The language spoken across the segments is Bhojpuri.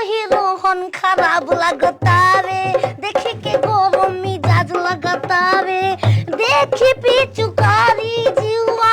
ही रोहन खराब लगता रे देखी के गरम मिजाज लगता रे देखी पिचुकारी जीवा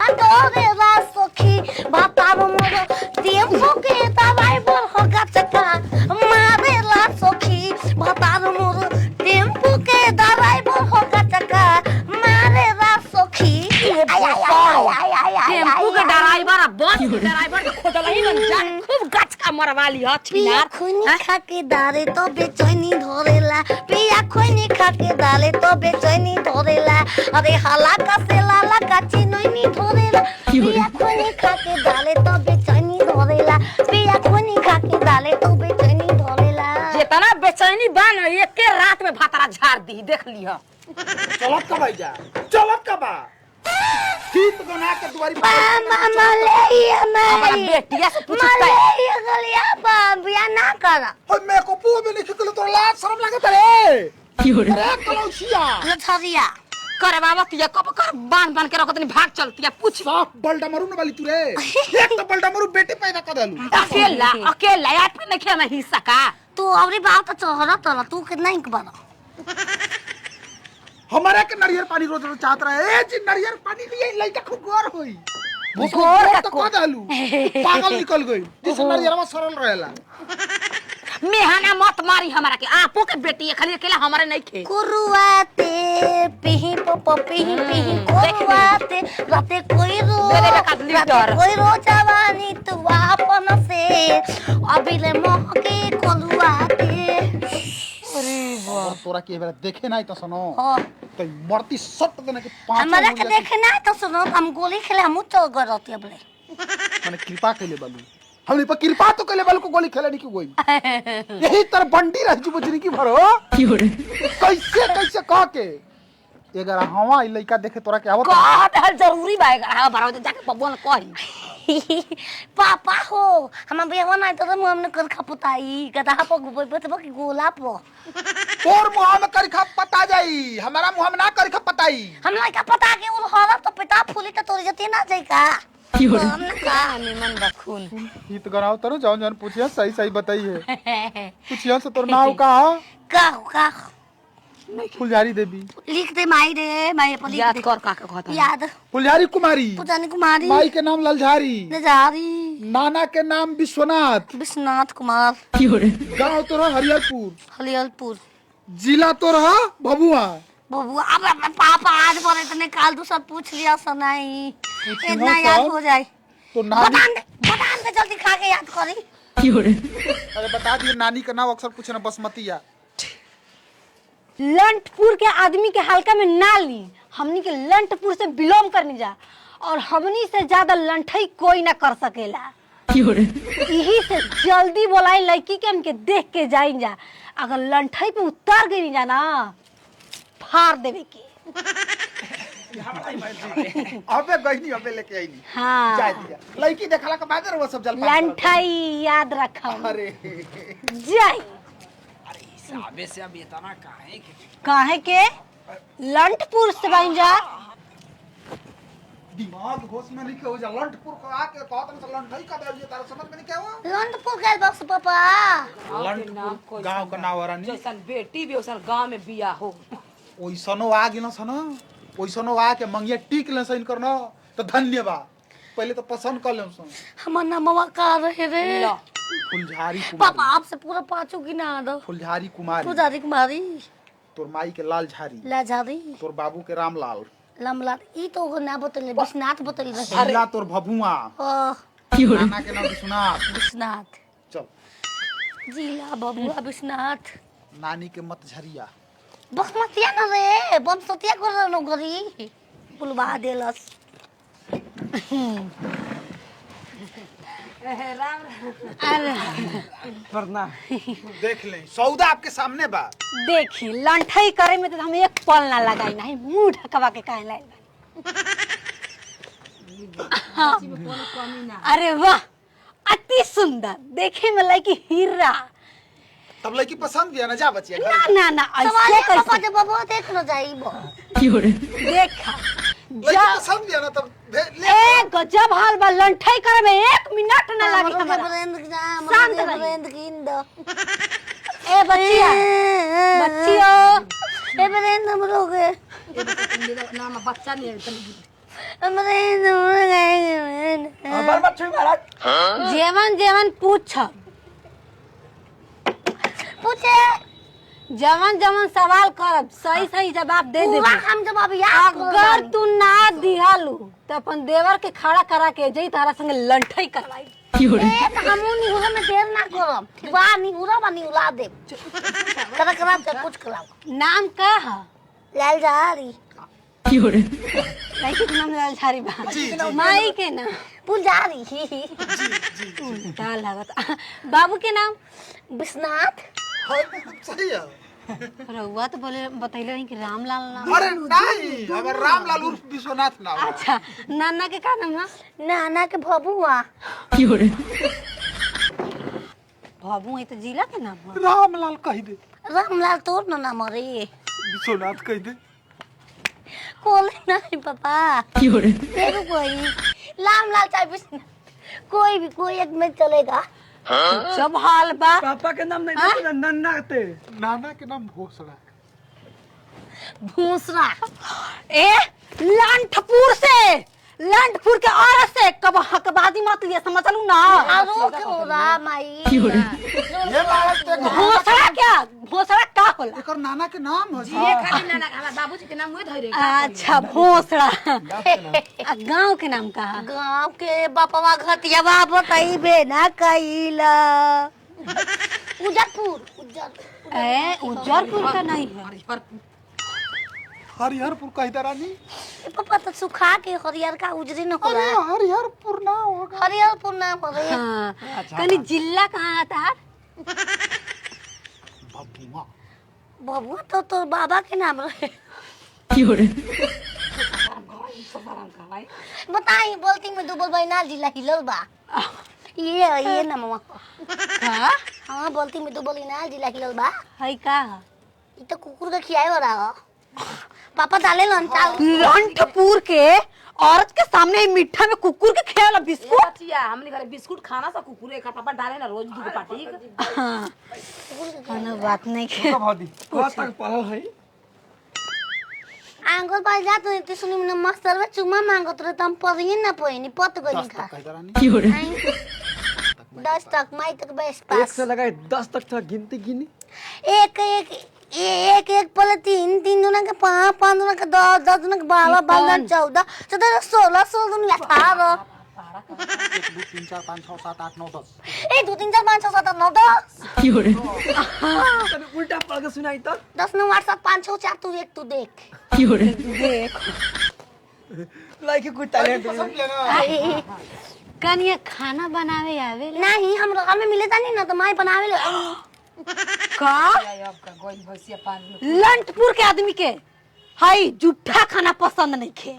अडोरे रा सखी बातारो मोर टेम्पो के दवाई बोल होगा चका मारे ला सखी बातारो मोर टेम्पो के दवाई बोल होगा चका मारे ला सखी टेम्पू के ड्राइवर बस ड्राइवर खोजल ही न जा खूब गच का मरवाली ह पिया खोनी खा के दारे तो बेचैनी धरेला पिया खोनी खा के दाले तो बेचैनी धरेला अरे हाला का से लाला का चिनोनी धरेला पिया खोनी खा के दाले तो बेचैनी धरेला पिया खोनी खा के दाले तो बेचैनी धरेला जितना बेचैनी बन एक के रात में भातरा झाड़ दी देख लिह चलत का भाई जा चलत का बा ठीक बना के दुआरी मामा ले हमारा बेटिया से पूछता है ये गलिया बिया ना करा ओए मैं को पू में नहीं खिकले तो लाज शर्म लागत रे अरे कलौसिया लछरिया करे बाबा तिया कब कर बांध के रखत नहीं भाग चलती है पूछ साफ बल्डा मारू न वाली तू रे एक तो बल्डा मारू बेटी पैदा कर देलू अकेला याद पे नहीं खे मैं हिस्सा का तू अबरी बात तो चहरा तला तू कितना इंक बना हमारे के नारियल पानी रोज रोज चाहत रहे ए जी नारियल पानी लिए लइका खूब गोर होई गोर तो को दालू पागल निकल गई जिस नारियल में सरल रहेला मेहना मत मारी हमारा के आपो के बेटी है खाली अकेला हमारे नहीं खे कुरुआते पिही पप पिही पिही कुरुआते राते कोई रो जवानी तू आपन से अबिले मोह के कुरुआते अरे वाह तोरा के बेरा देखे नहीं तो सुनो हां तो मरती सट देना के पांच हमारा के देखे ना तो सुनो हम गोली खेले हम तो गरती अबले माने कृपा के ले बालू हमने पर कृपा तो के ले बालू को गोली खेले नहीं क्यों गई यही तर बंडी रह जु बजरी की भरो कैसे कैसे कह के अगर हवा लइका देखे तोरा के आवत का जरूरी बाएगा भराओ जाके बबुआ कही पापा हो हम बेवा नहीं तो हमने कर खपुताई गधा पर गुबे बतबो की गोला पर और मुंह में कर खप पता जाई हमारा मुंह में ना कर खप पताई हम लइका पता के उल हरा तो पिता फूली तो तोरी जती ना जाई का हमने का निमन बखून गीत गराओ तरो जान जान पूछिया सही सही बताइए पूछिया से तोर नाम का फुलझारी देवी लिख दे माई रे माई पर याद कर का कहता याद फुलझारी कुमारी पुजानी कुमारी माई के नाम ललझारी नजारी नाना के नाम विश्वनाथ विश्वनाथ कुमार गांव तोरा हरियरपुर हलियलपुर जिला तोरा भभुआ बबुआ अब पापा आज बोले तने काल दूसरा पूछ लिया सुनाई इतना याद हो जाए तो नानी बदाम के जल्दी खा के याद करी अरे बता दिए नानी का नाम अक्सर पूछना बसमतिया लंटपुर के आदमी के हल्का में ना ली हमनी के लंटपुर से बिलोंग करनी जा और हमनी से ज्यादा लंठई कोई ना कर सकेला यही से जल्दी बोलाई लड़की के हमके देख के जाइन जा अगर लंठई पे उतर गई जा ना फाड़ देवे के अबे गईनी अबे लेके आईनी हाँ जाय दिया लड़की देखला के बाद वो सब जल लंठई याद रखा अरे जाई साबे से अब इतना काहे के लंटपुर से बन जा दिमाग होश में नहीं के हो जा लंटपुर को आके कहत में लंठई का दे तारा समझ में नहीं के हो लंडपुर के बस पापा लंटपुर गांव का नाम वरानी जैसन बेटी भी वैसन गांव में बिया हो ओइसनो आ गेल सन ओइसनो आ के मंगिया टिक ले सइन करनो तो धन्यवाद पहले तो पसंद कर ले सन हमर नामवा का रहे रे फुलझारी कुमारी पापा आपसे पूरा पाँचों गिना दो फुलझारी कुमारी पुजारी कुमारी तोर माई के लाल झारी लाझारी तोर बाबू के रामलाल लमला ई तो हो ना बतले विश्वनाथ बतले रहे जिला तोर भभुआ नाना के नाम विश्वनाथ विश्वनाथ चल जिला बबुआ विश्वनाथ नानी के मत झरिया बसमतिया न रे बमसतिया कर नो गरी बुलवा देलस देख ले सौदा आपके सामने बा देखी लंठई करे में तो हम एक पल ना लगाई नहीं मुंह ढकवा के काहे लाई अरे वाह अति सुंदर देखे में लगी हीरा तब लड़की पसंद भी है ना जा बचिया ना ना ना ऐसे पापा कैसे के बबुआ देख न जाइबो देखा लेकिन तो समझ ना तब ए गजब हाल बा लंठई करे में 1 मिनट ना लागी हमरा शांत रही ए बच्चिया ए बरेंद हम लोगे नाम बच्चा नहीं है बार मत छुई महाराज। जेवन जेवन पूछ पूछे जवन जवन सवाल करब सही सही जवाब दे दे पूरा हम जवाब याद अगर तू ना दिहालू तो अपन देवर के खड़ा करा के जई तारा संग लंठई करवाई ए त हमू निहुरा में देर ना करब बा निहुरा बा निहुरा दे करा करा से कुछ कराओ नाम का है लाल जारी लड़की के नाम लाल झारी बा माई के नाम पुजारी उल्टा लागत बाबू के नाम विश्वनाथ सही है। रउआ तो बोले बतैले नहीं कि रामलाल नाम अरे नहीं अगर रामलाल उर्फ विश्वनाथ ना हो। अच्छा नाना के का नाम है नाना के भबुआ बाबू है तो जिला के नाम है रामलाल कह दे रामलाल तोर ना नाम रे विश्वनाथ कह दे कोले नहीं पापा देखो कोई रामलाल चाहे विश्वनाथ कोई एक में चलेगा सब हाल बा पापा के नाम नहीं पता नन्ना ते नाना के नाम भोसड़ा भूसरा ए लंठपुर के औरत से कब हकबाजी मत ये समझ लू ना आरो के होला माई ये बात देखो भोसड़ा का होला एकर नाना के नाम है ये खाली नाना हमारा बाबूजी के नाम हुए धरे अच्छा भोसड़ा गांव के नाम का है गांव के बापवा घटियावा बताइबे ना कइला उजरपुर ए उज्जरपुर का नहीं है हरिहरपुर कह दे रानी। पापा तो सुखा के हरियर का उजरी न होला अरे हरिहरपुर ना होगा हरियरपुर नाम हो रे हाँ कनी जिला कहाँ आता है बबुआ बबुआ तो तोर बाबा के नाम रहे बताई बोलती में डूबल बैनाल जिला हिलल बा ये नाम हाँ बोलती में डूबल बैनाल जिला हिलल बा है का है ई तो कुकुर के खियाए वाला हो पापा डाले लंचाल लंठपुर के औरत के सामने मीठा में कुकुर के खेला बिस्कुट बचिया हमने घरे बिस्कुट खाना सा कुकुरे का पापा डाले ना रोज दूध पाटी हाँ कोनो बात नहीं के भादी कहाँ तक पढ़ल है आंगल पर जा तो इतनी सुनी में मास्टर वे चुमा मांगत रहे तम पढ़ी ना पढ़ी पत गई खा कह दे रानी 10 तक माई तक बेस 1 पास से लगाए 10 तक था गिनती गिनी एक पहले 3 दुना के 5 दुना के 10 दुना के 12 14 16 दुना 18 1 2 3 4 5 6 7 8 9 10 1 2 3 4 5 6 7 8 9 10 तने उल्टा पढ़ के सुनाई तो 10 9 8 7 5 6 4 तू एक तू देख देख लाइक कोई टैलेंट समझ लेना कनिया खाना बनावे आवे नहीं हम हमें मिले था नहीं ना तो माई बनावे ले का आपका गोई भैंसिया पानी लंठपुर के आदमी के हाई जूठा खाना पसंद नहीं खे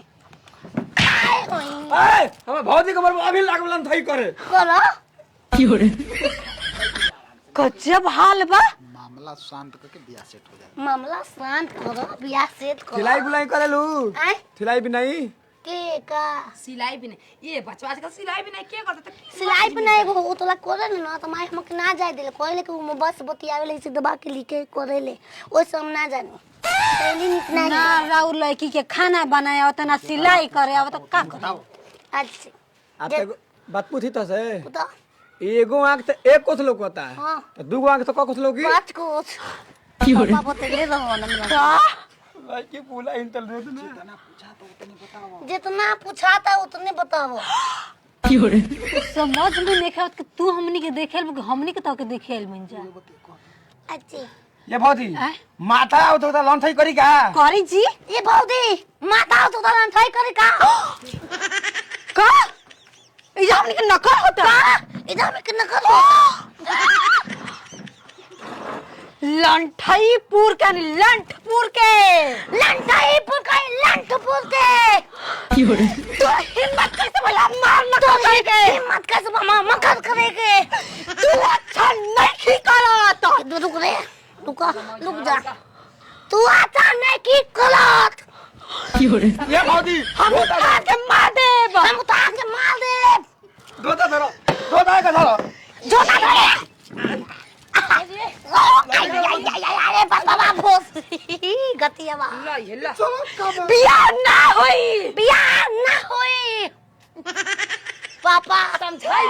ए हम भौजी के मर अभी लागलन थई करे करो गजब हाल बा मामला शांत करके बियाह सेट हो जाएगा मामला शांत करो बियाह सेट करो सिलाई बुलाई करे लू आय सिलाई भी नहीं के का सिलाई भी नहीं ये बचवा आजकल सिलाई भी नहीं के करता सिलाई पे नहीं वो तो ला करे ना तो माई हमके ना जाए देले कहले कि वो बस बतियावे ले से दबा के लिखे करे ले ओइ से हम ना जानो पहले इतना ना राउ लड़की के खाना बनाया होता ना सिलाई करे आवत का करे आज से आप एगो बात पूछी तो से बता एगो आंख तो एक कोस लोग होता है हां तो दूगो आंख तो का कोस लोगी पांच को पापा बतेले रहो ना मेरा लाइक पूरा इंटेलिजेंट ना जितना पूछा था उतने बताओ समझ में नहीं आवत कि तू हमनी के देखेल कि हमनी के तो के देखेल मिल जा अच्छे ये भौजी माथा आओ तो लॉन थई करी का करी जी ये भौदी माता तो दलन थाई करे का का ई हमनी के नकल होता इधर में कितना कर लंठईपुर के लंठपुर के लंठईपुर का लंठपुर के तो हिम्मत कैसे बोला मार न करेगे हिम्मत कैसे मामा मकर करेगे तू अच्छा नहीं करा तो रुक रे रुक जा तू अच्छा नहीं की गलत ये भौजी हम उठा के मार देब हम उठा के मार दे धोता धरो धोता का धरो जोता धरे अरे बाबा भोस गतियावा बियाह ना होई बियाह ना होई पापा समझाई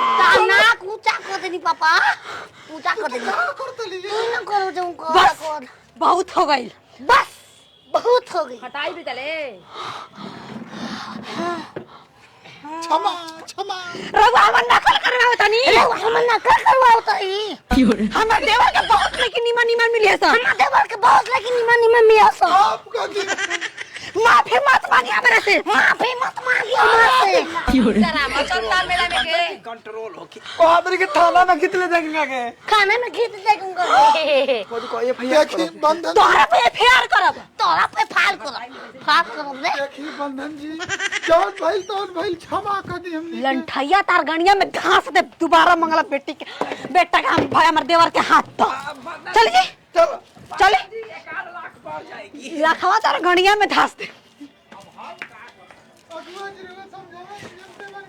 नाक ऊंचा कर देनी पापा ऊंचा कर देनी तू ना करो जो बस बहुत हो गई बस बहुत हो गई हटाई भी चले क्षमा क्षमा रघु हमन नकल करवाओ तनी हम ना कर करवाओ तो ई हमर देवर के बहुत लेकिन निमन मिले सन हम देवर के बहुत लेकिन निमन मिया सो आपका माफी मत मांगी हमरे से माफी मत मांगी हमसे जरा मचलता मेला में के कंट्रोल हो ओ आदमी के थाना में खींच ले जाएंगे के खाने में खींच देखूंगा भौजी को ये भैया देखी बंधन तोहरा पे फेयर करब तोरा पे फाल करो दे देखी बंधन जी जौन भइल क्षमा कर दी हमने लंठैया तार गणिया में घास दे दोबारा मंगला बेटी के बेटा के हम भाई हमारे देवर के हाथ तो चल जी चलो चले 1 लाख पड़ जाएगी लाखवा तार गणिया में घास दे अगुआ जी रे समझावे